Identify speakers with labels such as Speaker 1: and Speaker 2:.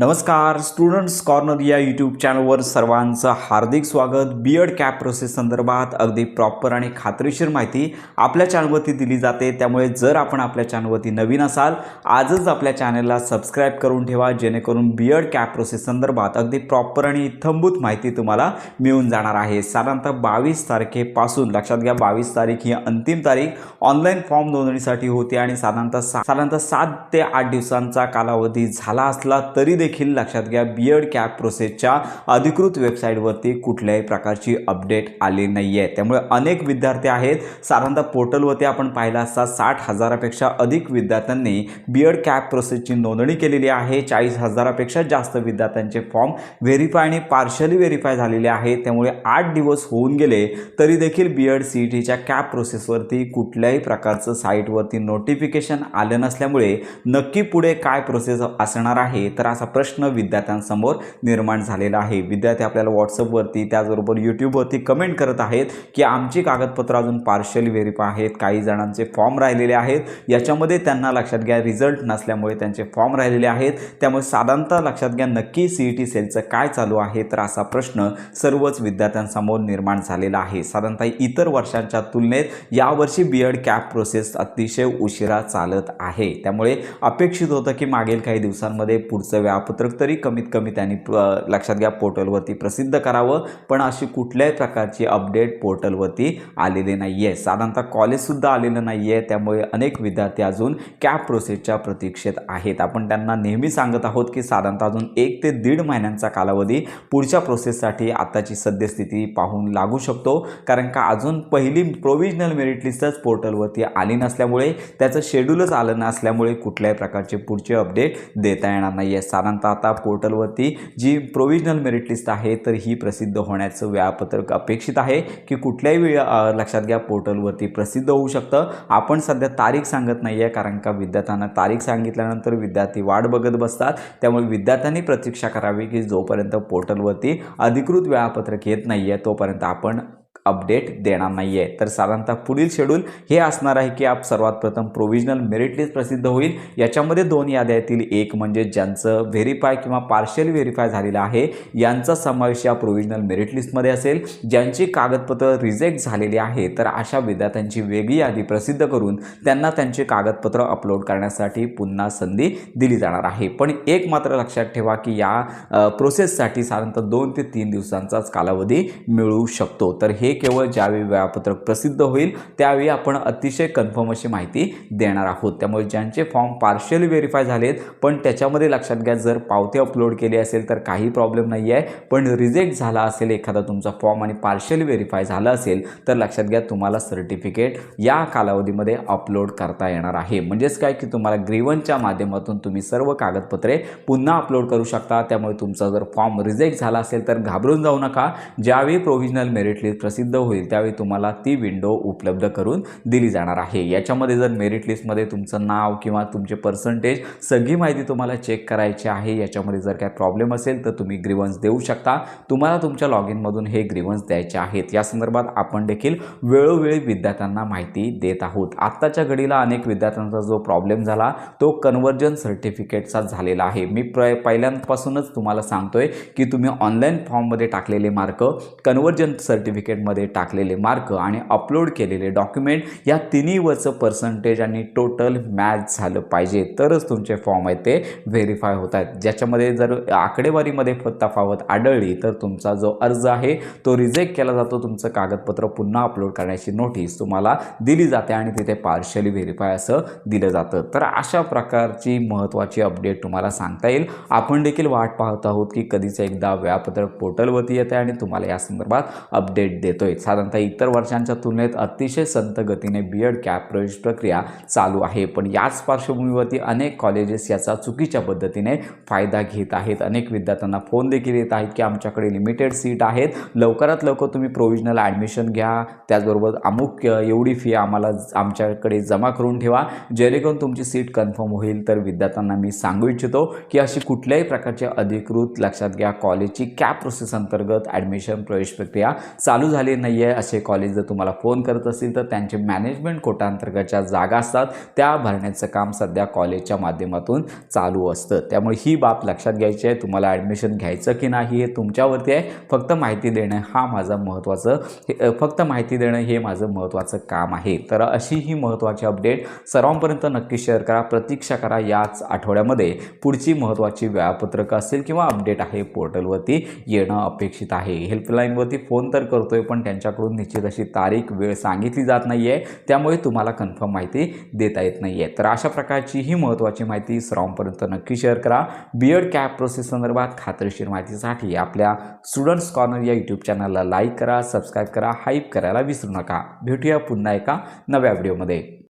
Speaker 1: नमस्कार students corner या YouTube चॅनलवर सर्वांचं हार्दिक स्वागत। बीएड कॅप प्रोसेस संदर्भात अगदी प्रॉपर आणि खात्रीशीर माहिती आपल्या चॅनलवरती दिली जाते। त्यामुळे जर आपण आपल्या चॅनलवरती नवीन असाल आजच आपल्या चॅनलला सबस्क्राइब करून ठेवा, जेणेकरून बीएड कॅप प्रोसेस संदर्भात अगदी प्रॉपर आणि इत्थंभूत माहिती तुम्हाला मिळून जाणार आहे। साधारणतः 22 तारखेपासून लक्षात घ्या, 22 तारीख ही अंतिम तारीख ऑनलाईन फॉर्म नोंदणीसाठी होती आणि साधारणतः 7 ते 8 दिवसांचा कालावधी झाला असला तरी देखील लक्षात घ्या, बीएड कॅप प्रोसेसच्या अधिकृत वेबसाईटवरती कुठल्याही प्रकारची अपडेट आली नाहीये। त्यामुळे अनेक विद्यार्थी आहेत, साधारणतः पोर्टलवरती आपण पाहिला असता 60,000पेक्षा अधिक विद्यार्थ्यांनी बीएड कॅप प्रोसेसची नोंदणी केलेली आहे। 40,000पेक्षा जास्त विद्यार्थ्यांचे फॉर्म व्हेरीफाय आणि पार्शली व्हेरीफाय झालेले आहेत। त्यामुळे 8 दिवस होऊन गेले तरी देखील बीएड सीईटीच्या कॅप प्रोसेसवरती कुठल्याही प्रकारचं साईटवरती नोटिफिकेशन आलं नसल्यामुळे नक्की पुढे काय प्रोसेस असणार आहे, तर असा प्रश्न विद्यार्थ्यांसमोर निर्माण झालेला आहे। विद्यार्थी आपल्याला व्हॉट्सअपवरती त्याचबरोबर यूट्यूबवरती कमेंट करत आहेत की आमची कागदपत्र अजून पार्शली व्हेरीफाय आहेत, काही जणांचे फॉर्म राहिलेले आहेत, याच्यामध्ये त्यांना लक्षात घ्या रिझल्ट नसल्यामुळे त्यांचे फॉर्म राहिलेले आहेत। त्यामुळे साधारणतः लक्षात घ्या नक्की सीईटी सेलचं काय चालू आहे, तर असा प्रश्न सर्वच विद्यार्थ्यांसमोर निर्माण झालेला आहे। साधारणतः इतर वर्षांच्या तुलनेत यावर्षी बीएड कॅप प्रोसेस अतिशय उशिरा चालत आहे। त्यामुळे अपेक्षित होतं की मागील काही दिवसांमध्ये पुढचं वेळापत्रक तरी कमीत कमी त्यांनी लक्षात घ्या पोर्टलवरती प्रसिद्ध करावं, पण अशी कुठल्याही प्रकारची अपडेट पोर्टलवरती आलेली नाहीये। साधारणतः कॉलेजसुद्धा आलेलं नाहीये। त्यामुळे अनेक विद्यार्थी अजून कॅप प्रोसेसच्या प्रतीक्षेत आहेत। आपण त्यांना नेहमी सांगत आहोत की साधारणतः अजून 1 ते 1.5 महिन्यांचा कालावधी पुढच्या प्रोसेससाठी आताची सद्यस्थिती पाहून लागू शकतो, कारण का अजून पहिली प्रोव्हिजनल मेरिट लिस्टच पोर्टलवरती आली नसल्यामुळे, त्याचं शेड्यूलच आलं नसल्यामुळे कुठल्याही प्रकारचे पुढचे अपडेट देता येणार नाहीये। साधारणतः आता पोर्टलवरती जी प्रोव्हिजनल मेरिट लिस्ट आहे तर ही प्रसिद्ध होण्याचं वेळापत्रक अपेक्षित आहे की कुठल्याही लक्षात घ्या पोर्टलवरती प्रसिद्ध होऊ शकतं। आपण सध्या तारीख सांगत नाहीये, कारण का विद्यार्थ्यांना तारीख सांगितल्यानंतर विद्यार्थी वाट बघत बसतात। त्यामुळे विद्यार्थ्यांनी प्रतीक्षा करावी की जोपर्यंत पोर्टलवरती अधिकृत वेळापत्रक येत नाहीये तोपर्यंत आपण अपडेट देणार नाहीये। तर साधारणतः पुढील शेड्यूल हे असणार आहे की सर्वात प्रथम प्रोव्हिजनल मेरिट लिस्ट प्रसिद्ध होईल। याच्यामध्ये 2 याद्या येतील, एक म्हणजे ज्यांचं व्हेरीफाय किंवा पार्शली व्हेरीफाय झालेलं आहे यांचा समावेश या प्रोव्हिजनल मेरिट लिस्टमध्ये असेल। ज्यांची कागदपत्र रिजेक्ट झालेली आहे तर अशा विद्यार्थ्यांची वेगळी यादी प्रसिद्ध करून त्यांना त्यांचे कागदपत्र अपलोड करण्यासाठी पुन्हा संधी दिली जाणार आहे। पण एक मात्र लक्षात ठेवा की या प्रोसेससाठी साधारणतः 2 ते 3 दिवसांचाच कालावधी मिळू शकतो। तर हे केवळ ज्यावेळी वेळापत्रक प्रसिद्ध होईल त्यावेळी आपण अतिशय कन्फर्म अशी माहिती देणार आहोत। त्यामुळे ज्यांचे फॉर्म पार्शली व्हेरीफाय झालेत पण त्याच्यामध्ये लक्षात घ्या जर पावती अपलोड केली असेल तर काही प्रॉब्लेम नाही आहे, पण रिजेक्ट झाला असेल एखादा तुमचा फॉर्म आणि पार्शली व्हेरीफाय झाला असेल तर लक्षात घ्या तुम्हाला सर्टिफिकेट या कालावधीमध्ये अपलोड करता येणार आहे। म्हणजेच काय की तुम्हाला ग्रीवन्सच्या माध्यमातून तुम्ही सर्व कागदपत्रे पुन्हा अपलोड करू शकता। त्यामुळे तुमचा जर फॉर्म रिजेक्ट झाला असेल तर घाबरून जाऊ नका। ज्यावेळी प्रोव्हिजनल मेरिट लिस्ट प्रसिद्ध होईल त्यावेळी तुम्हाला ती विंडो उपलब्ध करून दिली जाणार आहे। याच्यामध्ये जर मेरिट लिस्टमध्ये तुमचं नाव किंवा तुमचे पर्सेंटेज सगळी माहिती तुम्हाला चेक करायची आहे, याच्यामध्ये जर काय प्रॉब्लेम असेल तर तुम्ही ग्रीवन्स देऊ शकता। तुम्हाला तुमच्या लॉग इनमधून हे ग्रीवन्स द्यायचे आहेत। या संदर्भात आपण देखील वेळोवेळी विद्यार्थ्यांना माहिती देत आहोत। आत्ताच्या घडीला अनेक विद्यार्थ्यांचा जो प्रॉब्लेम झाला तो कन्वर्जन सर्टिफिकेटचा झालेला आहे। मी पहिल्यांपासूनच तुम्हाला सांगतोय की तुम्ही ऑनलाईन फॉर्ममध्ये टाकलेले मार्क, कन्वर्जन सर्टिफिकेटमध्ये टाकलेले मार्क आणि अपलोड केलेले डॉक्युमेंट या तिन्हीवरचं पर्सेंटेज आणि टोटल मॅच झालं पाहिजे तरच तुमचे फॉर्म आहेत ते व्हेरीफाय होत आहेत। ज्याच्यामध्ये जर आकडेवारीमध्ये तफावत आढळली तर तुमचा जो अर्ज आहे तो रिजेक्ट केला जातो, तुमचं कागदपत्र पुन्हा अपलोड करण्याची नोटीस तुम्हाला दिली जाते आणि तिथे पार्शली व्हेरीफाय असं दिलं जातं। तर अशा प्रकारची महत्त्वाची अपडेट तुम्हाला सांगता येईल। आपण देखील वाट पाहत आहोत की कधीच एकदा वेळापत्रक पोर्टलवरती येते आणि तुम्हाला या संदर्भात अपडेट देतोय। साधारणतः इतर वर्षांच्या तुलनेत अतिशय संत गतीने बीएड कॅप प्रवेश प्रक्रिया चालू आहे, पण याच पार्श्वभूमीवरती अनेक कॉलेजेस याचा चुकीच्या पद्धतीने फायदा घेत आहेत। अनेक विद्यार्थ्यांना फोन देखील येत आहेत की आमच्याकडे लिमिटेड सीट आहेत, लवकरात लवकर तुम्ही प्रोव्हिजनल ॲडमिशन घ्या, त्याचबरोबर अमुक एवढी फी आमच्याकडे जमा करून ठेवा जेणेकरून तुमची सीट कन्फर्म होईल। तर विद्यार्थ्यांना मी सांगू इच्छितो की अशी कुठल्याही प्रकारची अधिकृत लक्षात घ्या कॉलेजची कॅप प्रोसेस अंतर्गत ॲडमिशन प्रवेश प्रक्रिया चालू झाली निघाले नाही आहे असे कॉलेज जर तुम्हाला फोन करत असतील तर त्यांचे मॅनेजमेंट कोटांतर्गतच्या जागा असतात त्या भरण्याचं काम सध्या कॉलेजच्या माध्यमातून चालू असतं. त्यामुळे ही बाब लक्षात घ्यायची आहे. तुम्हाला ॲडमिशन घ्यायचं की नाही हे तुमच्यावरती आहे. फक्त माहिती देणं हे माझं महत्त्वाचं काम आहे. तर अशी ही महत्त्वाची अपडेट सर्वांपर्यंत नक्की शेअर करा. प्रतीक्षा करा. याच आठवड्यामध्ये पुढची महत्त्वाची वेळापत्रक असेल किंवा अपडेट आहे पोर्टलवरती येणं अपेक्षित आहे. हेल्पलाईनवरती फोन तर करतोय पण त्यांच्याकडून निश्चित अशी तारीख वेळ सांगितली जात नाही आहे. त्यामुळे तुम्हाला कन्फर्म माहिती देता येत नाही आहे. तर अशा प्रकारची ही महत्त्वाची माहिती सर्वांपर्यंत नक्की शेअर करा. बीएड कॅप प्रोसेस संदर्भात खात्रीशीर माहितीसाठी आपल्या स्टुडंट्स कॉर्नर या यूट्यूब चॅनलला लाईक करा, सबस्क्राईब करा, हाईप करायला विसरू नका. भेटूया पुन्हा एका नव्या व्हिडिओमध्ये.